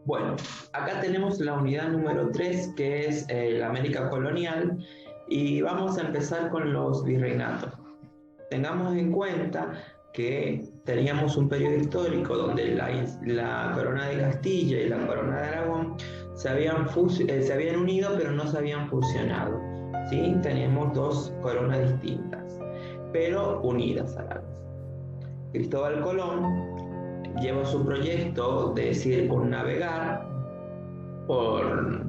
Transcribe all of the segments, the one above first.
Bueno, acá tenemos la unidad número 3, que es la América colonial, y vamos a empezar con los virreinatos. Tengamos en cuenta que teníamos un periodo histórico donde la corona de Castilla y la corona de Aragón se habían unido, pero no se habían fusionado. ¿Sí? Teníamos dos coronas distintas, pero unidas a la vez. Cristóbal Colón lleva su proyecto de circunnavegar por,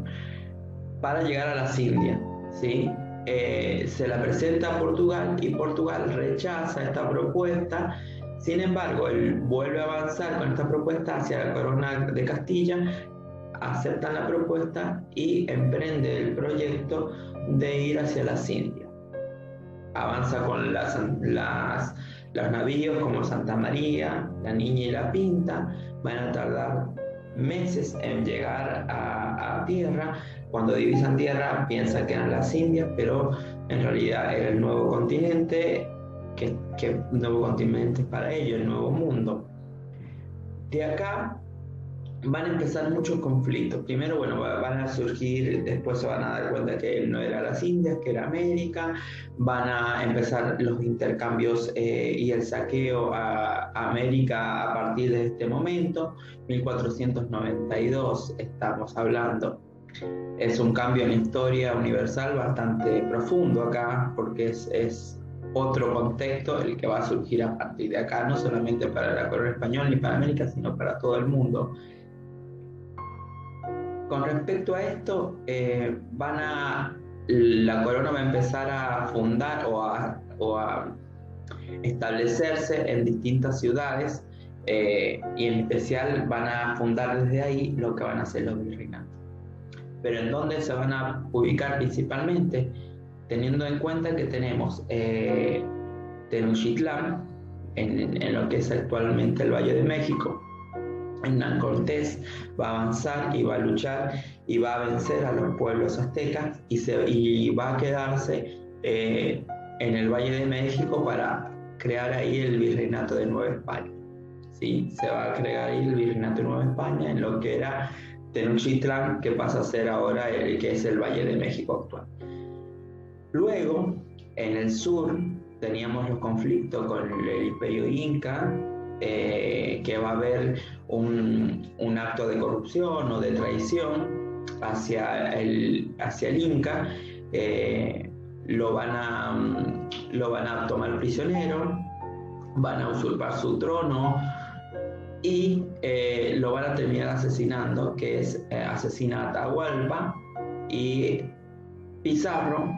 para llegar a las Indias, ¿sí? Se la presenta a Portugal y Portugal rechaza esta propuesta. Sin embargo, él vuelve a avanzar con esta propuesta hacia la corona de Castilla, aceptan la propuesta y emprende el proyecto de ir hacia las Indias. Avanza con los navíos como Santa María, la Niña y la Pinta. Van a tardar meses en llegar a tierra. Cuando divisan tierra piensan que eran las Indias, pero en realidad era el nuevo continente, que nuevo continente es para ellos, el nuevo mundo. De acá van a empezar muchos conflictos. Primero, bueno, van a surgir, después se van a dar cuenta que no era las Indias, que era América. Van a empezar los intercambios y el saqueo a América a partir de este momento. 1492 estamos hablando. Es un cambio en la historia universal bastante profundo acá, porque es otro contexto el que va a surgir a partir de acá, no solamente para la corona española ni para América, sino para todo el mundo. Con respecto a esto, la corona va a empezar a fundar o a establecerse en distintas ciudades, y en especial van a fundar desde ahí lo que van a ser los virreinatos. Pero ¿en dónde se van a ubicar principalmente? Teniendo en cuenta que tenemos Tenochtitlán, en lo que es actualmente el Valle de México. Hernán Cortés va a avanzar y va a luchar y va a vencer a los pueblos aztecas y va a quedarse en el Valle de México para crear ahí el Virreinato de Nueva España. ¿Sí? Se va a crear ahí el Virreinato de Nueva España en lo que era Tenochtitlán, que pasa a ser ahora el que es el Valle de México actual. Luego, en el sur, teníamos los conflictos con el Imperio Inca, que va a haber un acto de corrupción o de traición hacia el Inca. Lo van a tomar prisionero, van a usurpar su trono y lo van a terminar asesinando, que es asesina a Atahualpa, y Pizarro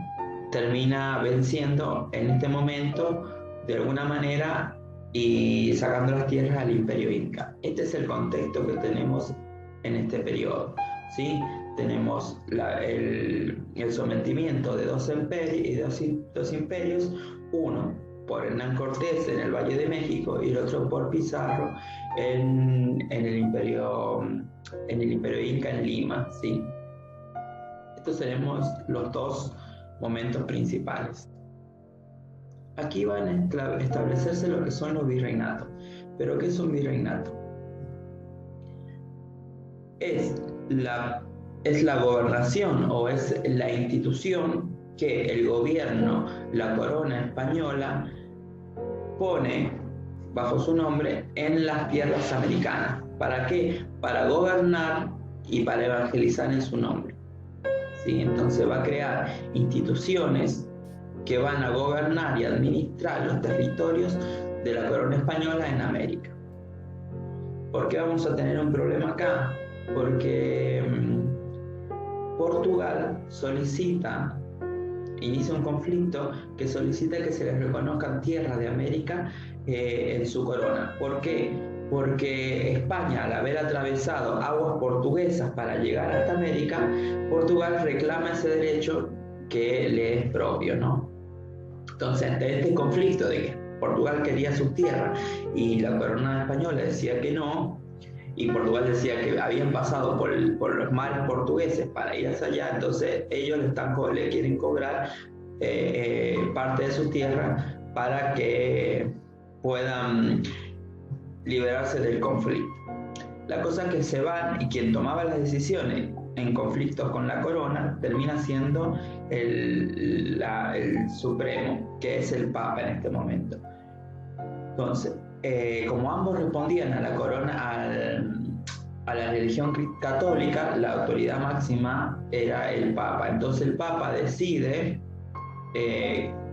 termina venciendo en este momento de alguna manera y sacando las tierras al Imperio Inca. Este es el contexto que tenemos en este periodo, ¿sí? Tenemos el sometimiento de dos imperios, uno por Hernán Cortés en el Valle de México y el otro por Pizarro en el Imperio Inca en Lima, ¿sí? Estos seremos los dos momentos principales. Aquí van a establecerse lo que son los virreinatos. ¿Pero qué es un virreinato? Es la gobernación o es la institución que el gobierno, la corona española, pone bajo su nombre en las tierras americanas. ¿Para qué? Para gobernar y para evangelizar en su nombre. ¿Sí? Entonces va a crear instituciones que van a gobernar y administrar los territorios de la corona española en América. ¿Por qué vamos a tener un problema acá? Porque Portugal inicia un conflicto que solicita que se les reconozcan tierras de América en su corona. ¿Por qué? Porque España, al haber atravesado aguas portuguesas para llegar hasta América, Portugal reclama ese derecho que le es propio, ¿no? Entonces, ante este conflicto de que Portugal quería sus tierras y la corona española decía que no, y Portugal decía que habían pasado por los mares portugueses para ir hacia allá, entonces ellos le quieren cobrar parte de su tierra para que puedan liberarse del conflicto. La cosa es que se van y quien tomaba las decisiones en conflictos con la corona termina siendo el supremo, que es el Papa en este momento. Entonces, como ambos respondían a la corona, a la religión católica, la autoridad máxima era el Papa. Entonces el Papa decide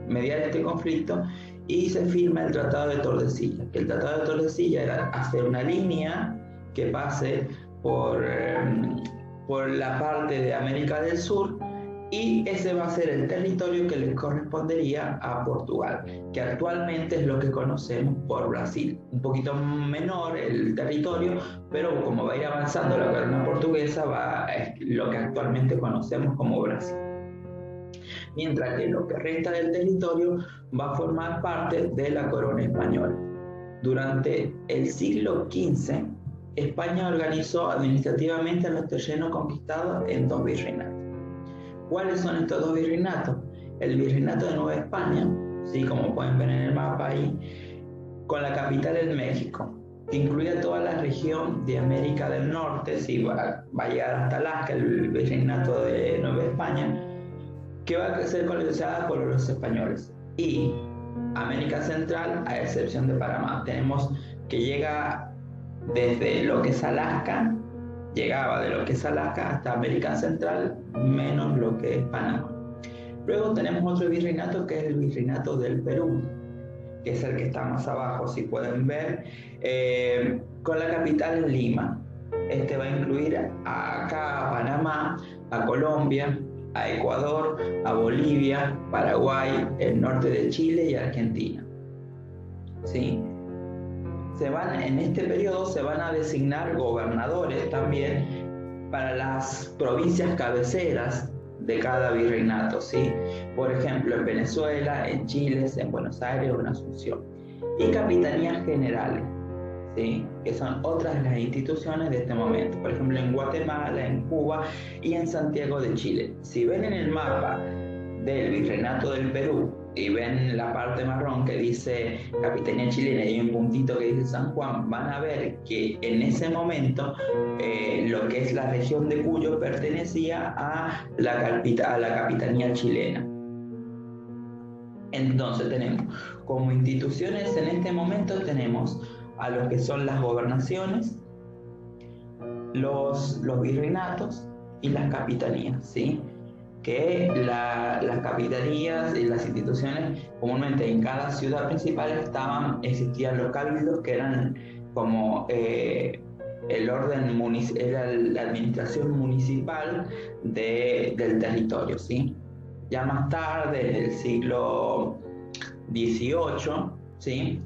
mediar este conflicto y se firma el Tratado de Tordesillas. El Tratado de Tordesillas era hacer una línea que pase por la parte de América del Sur, y ese va a ser el territorio que les correspondería a Portugal, que actualmente es lo que conocemos por Brasil. Un poquito menor el territorio, pero como va a ir avanzando la corona portuguesa, es lo que actualmente conocemos como Brasil. Mientras que lo que resta del territorio va a formar parte de la corona española. Durante el siglo XV, España organizó administrativamente los terrenos conquistados en 2 virreinatos. ¿Cuáles son estos 2 virreinatos? El virreinato de Nueva España, ¿sí? Como pueden ver en el mapa ahí, con la capital en México, que incluía toda la región de América del Norte, ¿sí? Va a llegar hasta Alaska, el virreinato de Nueva España, que va a ser colonizada por los españoles. Y América Central, a excepción de Panamá, tenemos que llega desde lo que es Alaska, llegaba de lo que es Alaska hasta América Central, menos lo que es Panamá. Luego tenemos otro virreinato, que es el virreinato del Perú, que es el que está más abajo, si pueden ver, con la capital en Lima. Este va a incluir acá a Panamá, a Colombia, a Ecuador, a Bolivia, Paraguay, el norte de Chile y Argentina. ¿Sí? En este periodo se van a designar gobernadores también para las provincias cabeceras de cada virreinato, ¿sí? Por ejemplo, en Venezuela, en Chile, en Buenos Aires o en Asunción. Y capitanías generales, ¿sí? Que son otras de las instituciones de este momento. Por ejemplo, en Guatemala, en Cuba y en Santiago de Chile. Si ven en el mapa del virreinato del Perú y ven la parte marrón que dice Capitanía Chilena y hay un puntito que dice San Juan, van a ver que en ese momento lo que es la región de Cuyo pertenecía a la Capitanía Chilena. Entonces tenemos como instituciones en este momento tenemos a lo que son las gobernaciones, los virreinatos y las capitanías, ¿sí? Que las capitanías y las instituciones comúnmente en cada ciudad principal existían los cabildos, que eran como el orden era la administración municipal del territorio, ¿sí? Ya más tarde, en el siglo XVIII, ¿sí?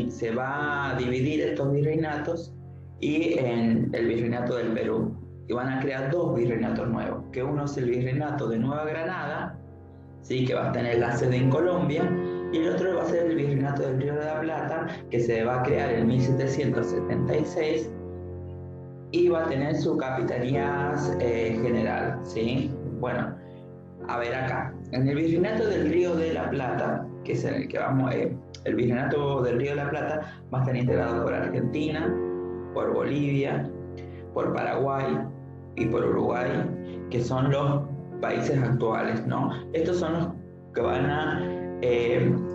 Se va a dividir estos virreinatos y en el virreinato del Perú. Y van a crear 2 virreinatos nuevos, que uno es el virreinato de Nueva Granada, ¿sí? Que va a tener la sede en Colombia, y el otro va a ser el virreinato del Río de la Plata, que se va a crear en 1776 y va a tener su capitanía general, ¿sí? Bueno, a ver acá, en el virreinato del Río de la Plata, que es en el que vamos, el virreinato del Río de la Plata va a estar integrado por Argentina, por Bolivia, por Paraguay y por Uruguay, que son los países actuales, ¿no? Estos son los que van a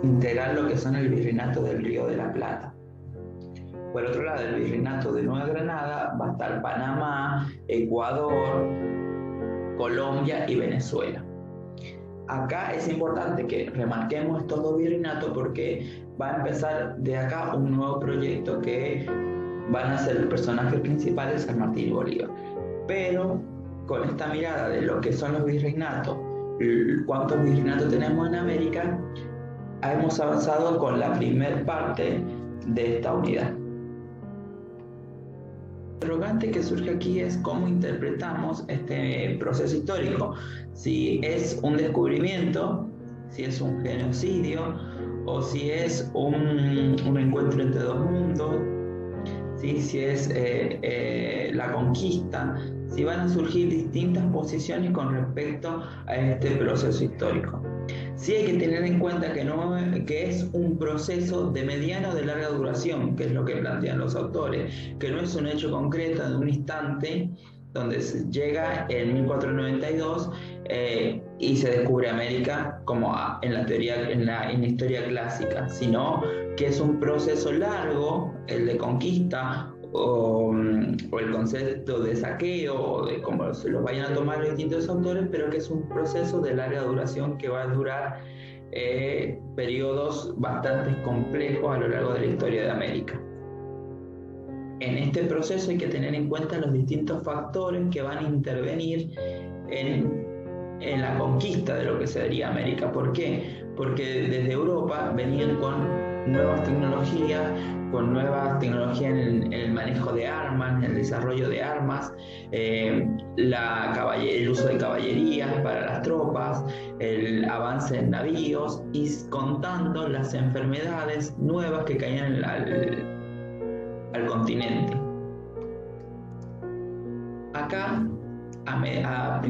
integrar lo que son el virreinato del Río de la Plata. Por otro lado, el virreinato de Nueva Granada va a estar Panamá, Ecuador, Colombia y Venezuela. Acá es importante que remarquemos estos 2 virreinatos porque va a empezar de acá un nuevo proyecto que van a ser el personaje principal de San Martín y Bolívar. Pero con esta mirada de lo que son los virreinatos, cuántos virreinatos tenemos en América, hemos avanzado con la primera parte de esta unidad. El interrogante que surge aquí es cómo interpretamos este proceso histórico, si es un descubrimiento, si es un genocidio o si es un encuentro entre 2 mundos, ¿sí? Si es la conquista, si van a surgir distintas posiciones con respecto a este proceso histórico. Sí hay que tener en cuenta que es un proceso de mediana o de larga duración, que es lo que plantean los autores, que no es un hecho concreto de un instante donde se llega en 1492 y se descubre América como en la teoría, en la historia clásica, sino que es un proceso largo, el de conquista o el concepto de saqueo, o de cómo se los vayan a tomar los distintos autores, pero que es un proceso de larga duración que va a durar periodos bastante complejos a lo largo de la historia de América. En este proceso hay que tener en cuenta los distintos factores que van a intervenir en la conquista de lo que sería América. ¿Por qué? Porque desde Europa venían con nuevas tecnologías en el manejo de armas, en el desarrollo de armas, el uso de caballerías para las tropas, el avance en navíos y contando las enfermedades nuevas que caían al continente. Acá, a mediados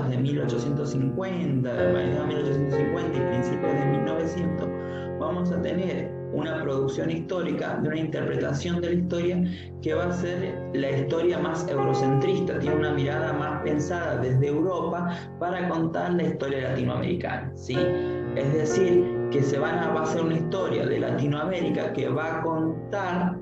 de 1850 y principios de 1900, vamos a tener una producción histórica, de una interpretación de la historia que va a ser la historia más eurocentrista, tiene una mirada más pensada desde Europa para contar la historia latinoamericana, ¿sí? Es decir, que va a ser una historia de Latinoamérica que va a contar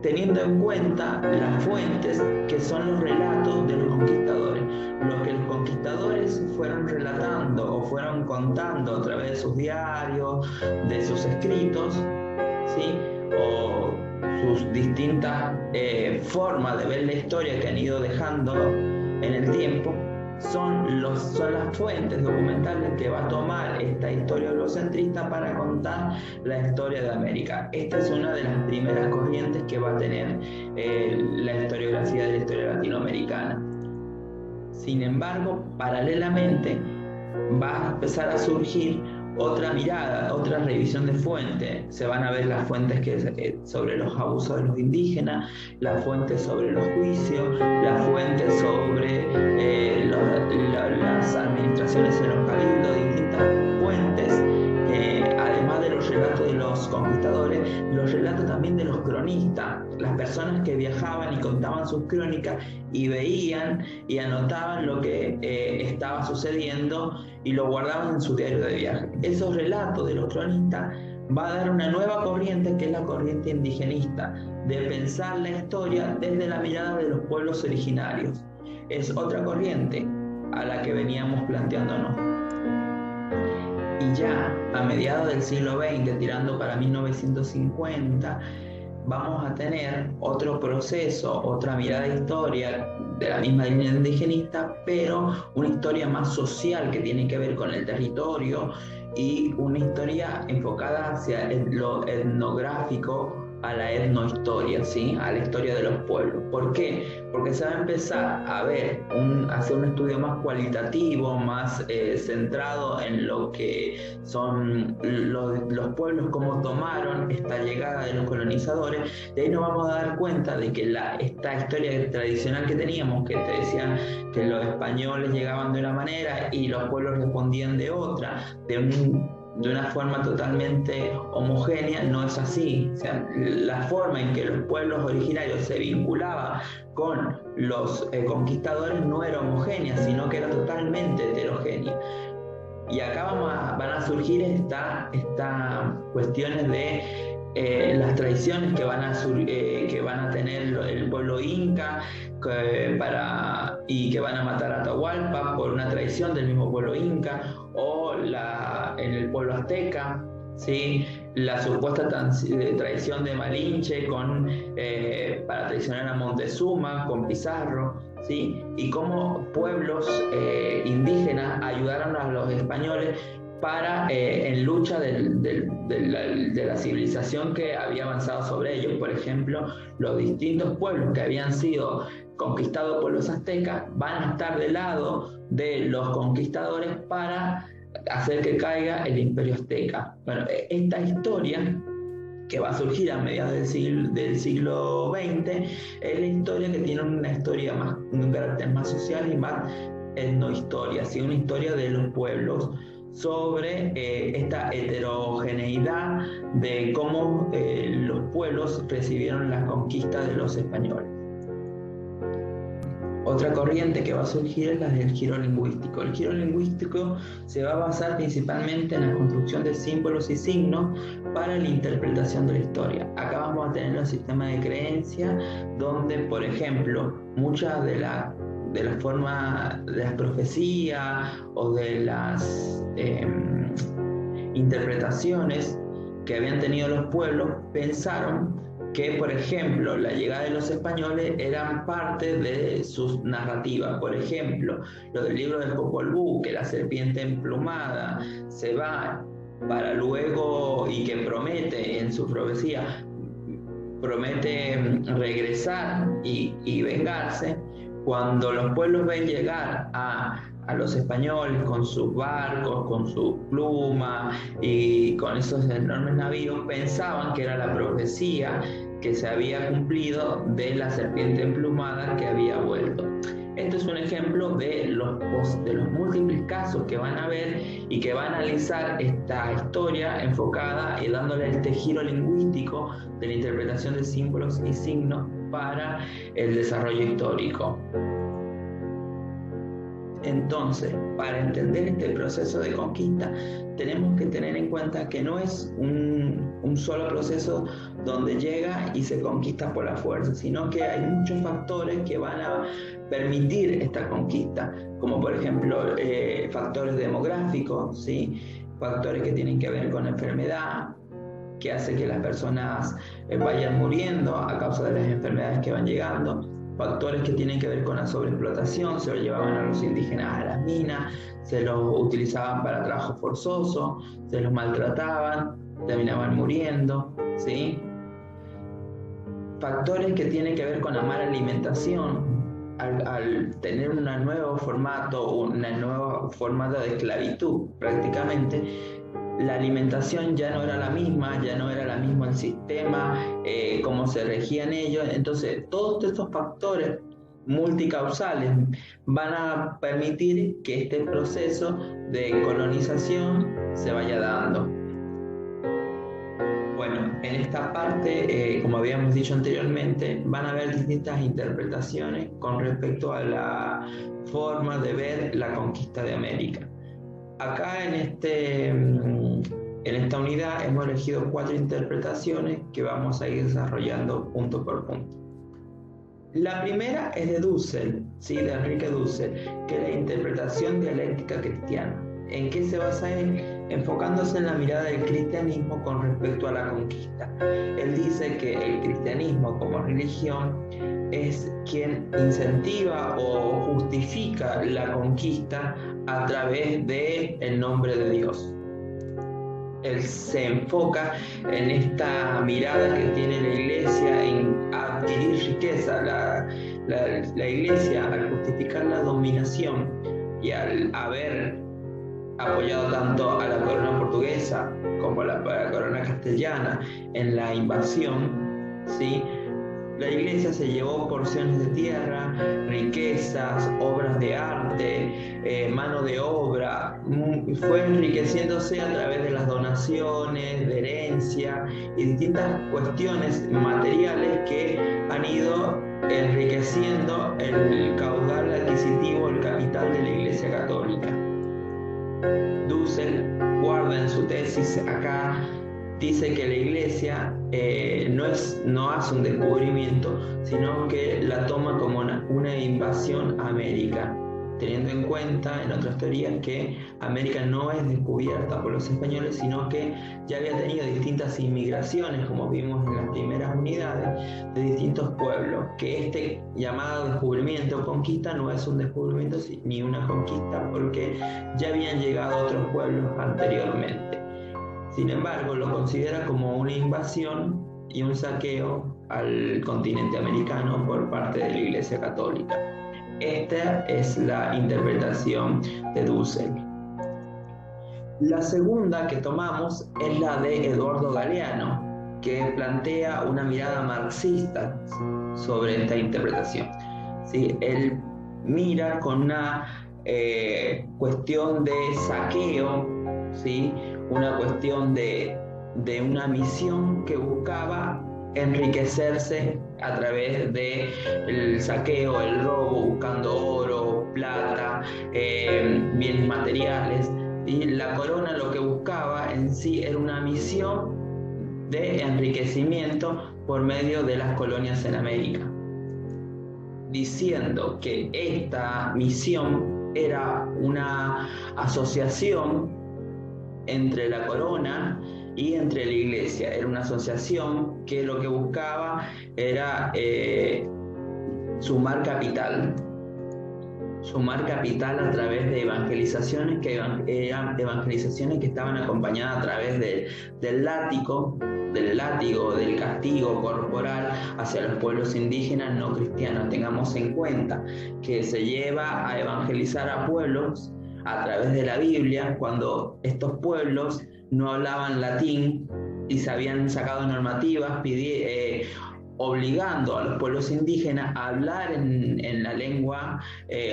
teniendo en cuenta las fuentes que son los relatos de los conquistadores, lo que los conquistadores fueron relatando o fueron contando a través de sus diarios, de sus escritos, ¿sí? O sus distintas formas de ver la historia que han ido dejando en el tiempo. Son las fuentes documentales que va a tomar esta historia eurocentrista para contar la historia de América. Esta es una de las primeras corrientes que va a tener la historiografía de la historia latinoamericana. Sin embargo, paralelamente va a empezar a surgir otra mirada, otra revisión de fuentes. Se van a ver las fuentes sobre los abusos de los indígenas, las fuentes sobre los juicios, las fuentes sobre las administraciones en los cabildos, distintas fuentes, además de los relatos de los conquistadores, los relatos también de los cronistas, las personas que viajaban y contaban sus crónicas y veían y anotaban lo que estaba sucediendo y lo guardaban en su diario de viaje. Esos relatos de los cronistas va a dar una nueva corriente, que es la corriente indigenista, de pensar la historia desde la mirada de los pueblos originarios. Es otra corriente a la que veníamos planteándonos. Y ya a mediados del siglo XX, tirando para 1950, vamos a tener otro proceso, otra mirada de historia de la misma línea indigenista, pero una historia más social que tiene que ver con el territorio y una historia enfocada hacia lo etnográfico, a la etnohistoria, ¿sí? A la historia de los pueblos. ¿Por qué? Porque se va a empezar a hacer un estudio más cualitativo, más centrado en lo que son los pueblos, cómo tomaron esta llegada de los colonizadores. De ahí nos vamos a dar cuenta de que esta historia tradicional que teníamos, que te decían que los españoles llegaban de una manera y los pueblos respondían de otra, de una forma totalmente homogénea, no es así. O sea, la forma en que los pueblos originarios se vinculaban con los conquistadores no era homogénea, sino que era totalmente heterogénea. Y acá van a surgir estas cuestiones de las tradiciones que van a tener el pueblo inca y que van a matar a Atahualpa por una traición del mismo pueblo inca, o en el pueblo azteca, ¿sí? La supuesta traición de Malinche para traicionar a Montezuma con Pizarro, ¿sí? Y cómo pueblos indígenas ayudaron a los españoles en lucha de la civilización que había avanzado sobre ellos. Por ejemplo, los distintos pueblos que habían sido conquistados por los aztecas van a estar del lado de los conquistadores para hacer que caiga el imperio azteca. Bueno, esta historia que va a surgir a mediados del siglo XX es la historia que tiene un carácter más social y más etnohistoria, sino una historia de los pueblos, sobre esta heterogeneidad de cómo los pueblos recibieron la conquista de los españoles. Otra corriente que va a surgir es la del giro lingüístico. El giro lingüístico se va a basar principalmente en la construcción de símbolos y signos para la interpretación de la historia. Acá vamos a tener un sistema de creencias donde, por ejemplo, muchas de las formas de las profecías o de las interpretaciones que habían tenido los pueblos pensaron que, por ejemplo, la llegada de los españoles eran parte de sus narrativas. Por ejemplo, lo del libro del Popol Vuh, que la serpiente emplumada se va para luego, y que promete en su profecía, promete regresar y vengarse. Cuando los pueblos ven llegar a los españoles con sus barcos, con sus plumas y con esos enormes navíos, pensaban que era la profecía que se había cumplido de la serpiente emplumada que había vuelto. Esto es un ejemplo de los múltiples casos que van a ver y que va a analizar esta historia enfocada y dándole este giro lingüístico de la interpretación de símbolos y signos para el desarrollo histórico. Entonces, para entender este proceso de conquista, tenemos que tener en cuenta que no es un solo proceso donde llega y se conquista por la fuerza, sino que hay muchos factores que van a permitir esta conquista, como por ejemplo factores demográficos, ¿sí? Factores que tienen que ver con la enfermedad, que hace que las personas vayan muriendo a causa de las enfermedades que van llegando. Factores que tienen que ver con la sobreexplotación, se lo llevaban a los indígenas a las minas, se los utilizaban para trabajo forzoso, se los maltrataban, terminaban muriendo, ¿sí? Factores que tienen que ver con la mala alimentación. Al tener un nuevo formato de esclavitud prácticamente, la alimentación ya no era la misma, el sistema, cómo se regían ellos. Entonces, todos estos factores multicausales van a permitir que este proceso de colonización se vaya dando. Bueno, en esta parte, como habíamos dicho anteriormente, van a haber distintas interpretaciones con respecto a la forma de ver la conquista de América. Acá en esta unidad hemos elegido 4 interpretaciones que vamos a ir desarrollando punto por punto. La primera es de Dussel, ¿sí? De Enrique Dussel, que es la interpretación dialéctica cristiana. ¿En qué se basa él? Enfocándose en la mirada del cristianismo con respecto a la conquista. Él dice que el cristianismo como religión es quien incentiva o justifica la conquista a través del nombre de Dios. Él se enfoca en esta mirada que tiene la iglesia en adquirir riqueza. La iglesia, al justificar la dominación y al haber apoyado tanto a la corona portuguesa como a la corona castellana en la invasión, ¿sí? La iglesia se llevó porciones de tierra, riquezas, obras de arte, mano de obra, fue enriqueciéndose a través de las donaciones, de herencia y distintas cuestiones materiales que han ido enriqueciendo el caudal adquisitivo, el capital de la Iglesia Católica. Dussel guarda en su tesis acá, dice que la iglesia no hace un descubrimiento, sino que la toma como una invasión a América, teniendo en cuenta en otras teorías que América no es descubierta por los españoles, sino que ya había tenido distintas inmigraciones, como vimos en las primeras unidades, de distintos pueblos, que este llamado descubrimiento o conquista no es un descubrimiento ni una conquista, porque ya habían llegado otros pueblos anteriormente. Sin embargo, lo considera como una invasión y un saqueo al continente americano por parte de la Iglesia Católica. Esta es la interpretación de Dussel. La segunda que tomamos es la de Eduardo Galeano, que plantea una mirada marxista sobre esta interpretación. ¿Sí? Él mira con una cuestión de saqueo, ¿sí? Una cuestión de una misión que buscaba enriquecerse a través del saqueo, el robo, buscando oro, plata, bienes materiales. Y la corona lo que buscaba en sí era una misión de enriquecimiento por medio de las colonias en América, diciendo que esta misión era una asociación entre la corona y entre la iglesia. Era una asociación que lo que buscaba era sumar capital a través de evangelizaciones que eran evangelizaciones que estaban acompañadas a través del látigo, del castigo corporal hacia los pueblos indígenas no cristianos. Tengamos en cuenta que se lleva a evangelizar a pueblos a través de la Biblia cuando estos pueblos no hablaban latín y se habían sacado normativas obligando a los pueblos indígenas a hablar en la lengua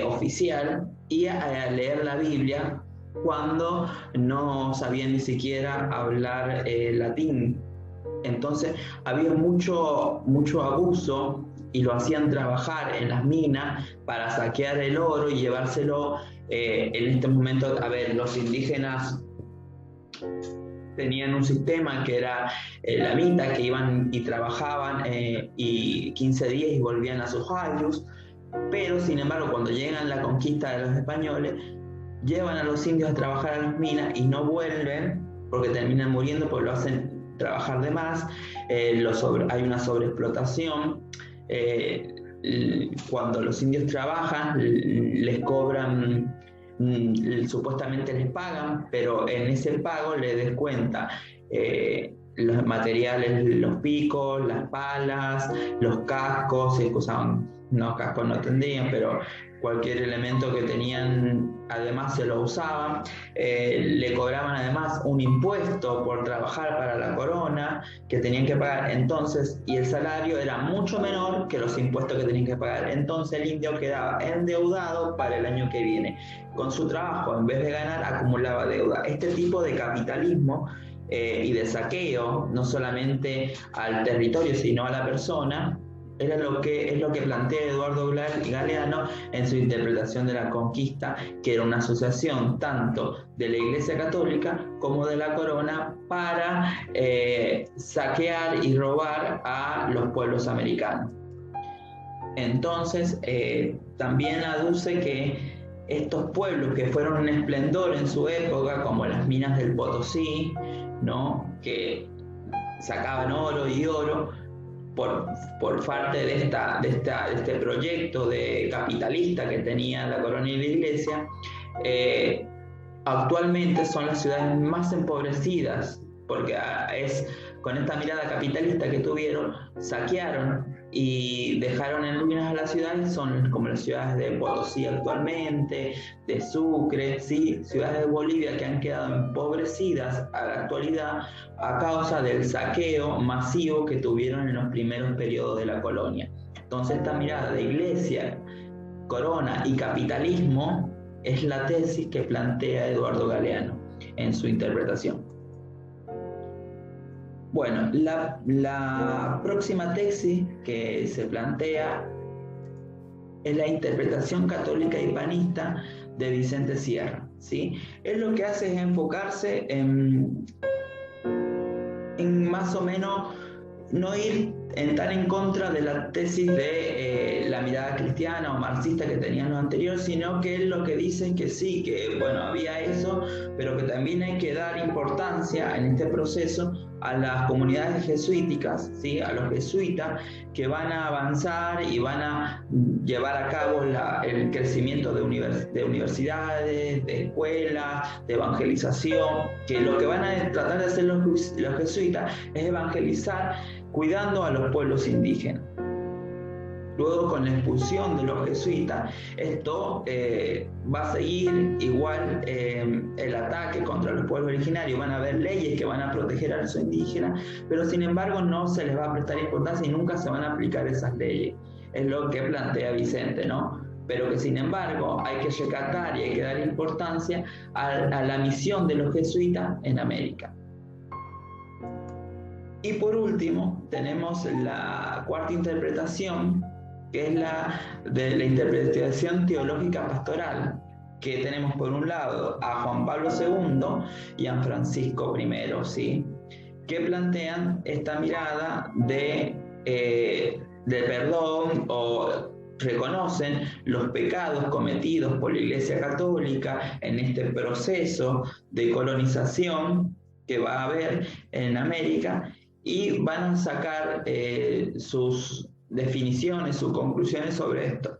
oficial y a leer la Biblia cuando no sabían ni siquiera hablar latín. Entonces había mucho abuso y lo hacían trabajar en las minas para saquear el oro y llevárselo. En este momento, los indígenas tenían un sistema que era la mitad, que iban y trabajaban y 15 días y volvían a sus ayllus, pero sin embargo cuando llegan la conquista de los españoles llevan a los indios a trabajar a las minas y no vuelven porque terminan muriendo porque lo hacen trabajar de más. Hay una sobreexplotación. Cuando los indios trabajan les cobran, supuestamente les pagan, pero en ese pago les descuenta los materiales, los picos, las palas, los cascos, si usaban, no, cascos no tendrían, pero cualquier elemento que tenían además se lo usaban. Le cobraban además un impuesto por trabajar para la corona que tenían que pagar entonces, y el salario era mucho menor que los impuestos que tenían que pagar. Entonces el indio quedaba endeudado para el año que viene. Con su trabajo, en vez de ganar, acumulaba deuda. Este tipo de capitalismo y de saqueo, no solamente al territorio, sino a la persona, es lo que plantea Eduardo Galeano en su interpretación de la conquista, que era una asociación tanto de la Iglesia Católica como de la corona para saquear y robar a los pueblos americanos. Entonces, también aduce que estos pueblos que fueron un esplendor en su época, como las minas del Potosí, ¿no?, que sacaban oro y oro, por parte de este proyecto de capitalista que tenía la corona y la iglesia, actualmente son las ciudades más empobrecidas, porque con esta mirada capitalista que tuvieron, saquearon y dejaron en ruinas a las ciudades. Son como las ciudades de Potosí actualmente, de Sucre, ¿sí?, ciudades de Bolivia que han quedado empobrecidas a la actualidad a causa del saqueo masivo que tuvieron en los primeros periodos de la colonia. Entonces esta mirada de iglesia, corona y capitalismo es la tesis que plantea Eduardo Galeano en su interpretación. Bueno, la próxima tesis que se plantea es la interpretación católica y panista de Vicente Sierra, ¿sí? Él lo que hace es enfocarse en más o menos no ir tan en contra de la tesis de la mirada cristiana o marxista que tenían los anteriores, sino que él lo que dice es que sí, que bueno, había eso, pero que también hay que dar importancia en este proceso a las comunidades jesuíticas, ¿sí?, a los jesuitas que van a avanzar y van a llevar a cabo el crecimiento de universidades, de escuelas, de evangelización, que lo que van a tratar de hacer los jesuitas es evangelizar cuidando a los pueblos indígenas. Luego, con la expulsión de los jesuitas, esto va a seguir igual el ataque contra los pueblos originarios. Van a haber leyes que van a proteger a los indígenas, pero sin embargo no se les va a prestar importancia y nunca se van a aplicar esas leyes. Es lo que plantea Vicente, ¿no? pero que sin embargo hay que recatar y hay que dar importancia a la misión de los jesuitas en América. Y por último, tenemos la cuarta interpretación, que es la de la interpretación teológica pastoral, que tenemos por un lado a Juan Pablo II y a Francisco I, ¿sí? Que plantean esta mirada de perdón, o reconocen los pecados cometidos por la Iglesia Católica en este proceso de colonización que va a haber en América, y van a sacar sus definiciones, sus conclusiones sobre esto.